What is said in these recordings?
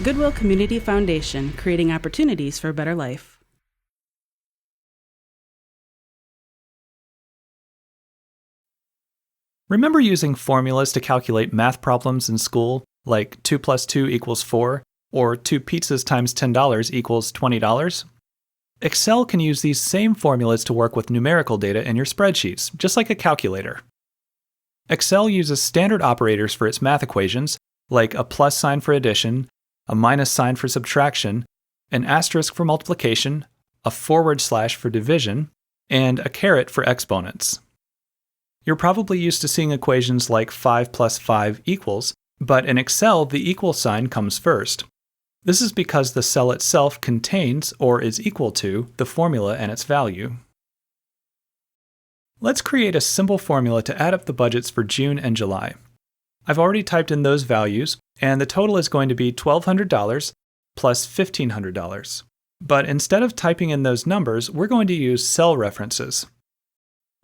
Goodwill Community Foundation, creating opportunities for a better life. Remember using formulas to calculate math problems in school, like 2 plus 2 equals 4, or 2 pizzas times $10 equals $20? Excel can use these same formulas to work with numerical data in your spreadsheets, just like a calculator. Excel uses standard operators for its math equations, like a plus sign for addition, a minus sign for subtraction, an asterisk for multiplication, a forward slash for division, and a caret for exponents. You're probably used to seeing equations like 5 plus 5 equals, but in Excel the equal sign comes first. This is because the cell itself contains, or is equal to, the formula and its value. Let's create a simple formula to add up the budgets for June and July. I've already typed in those values, and the total is going to be $1,200 plus $1,500. But instead of typing in those numbers, we're going to use cell references.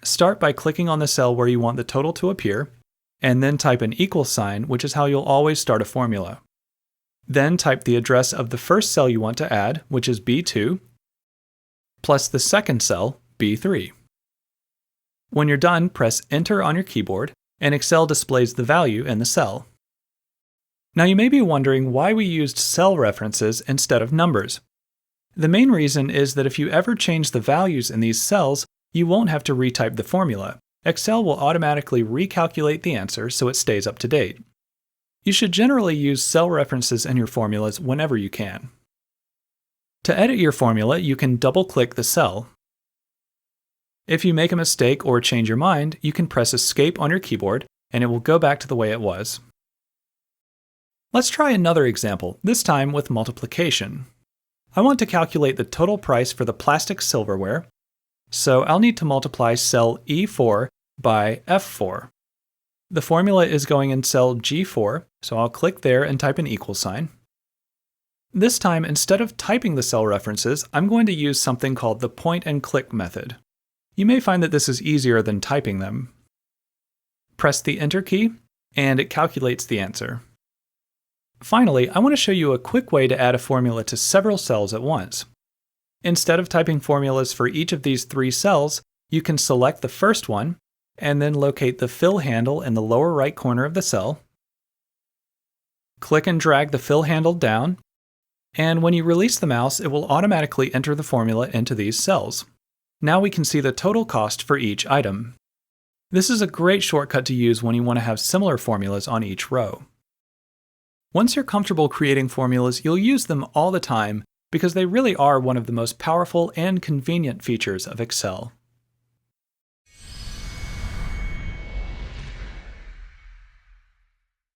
Start by clicking on the cell where you want the total to appear, and then type an equal sign, which is how you'll always start a formula. Then type the address of the first cell you want to add, which is B2, plus the second cell, B3. When you're done, press Enter on your keyboard, and Excel displays the value in the cell. Now you may be wondering why we used cell references instead of numbers. The main reason is that if you ever change the values in these cells, you won't have to retype the formula. Excel will automatically recalculate the answer so it stays up to date. You should generally use cell references in your formulas whenever you can. To edit your formula, you can double-click the cell. If you make a mistake or change your mind, you can press Escape on your keyboard, and it will go back to the way it was. Let's try another example, this time with multiplication. I want to calculate the total price for the plastic silverware, so I'll need to multiply cell E4 by F4. The formula is going in cell G4, so I'll click there and type an equal sign. This time, instead of typing the cell references, I'm going to use something called the point and click method. You may find that this is easier than typing them. Press the Enter key, and it calculates the answer. Finally, I want to show you a quick way to add a formula to several cells at once. Instead of typing formulas for each of these 3 cells, you can select the first one, and then locate the fill handle in the lower right corner of the cell. Click and drag the fill handle down, and when you release the mouse, it will automatically enter the formula into these cells. Now we can see the total cost for each item. This is a great shortcut to use when you want to have similar formulas on each row. Once you're comfortable creating formulas, you'll use them all the time because they really are one of the most powerful and convenient features of Excel.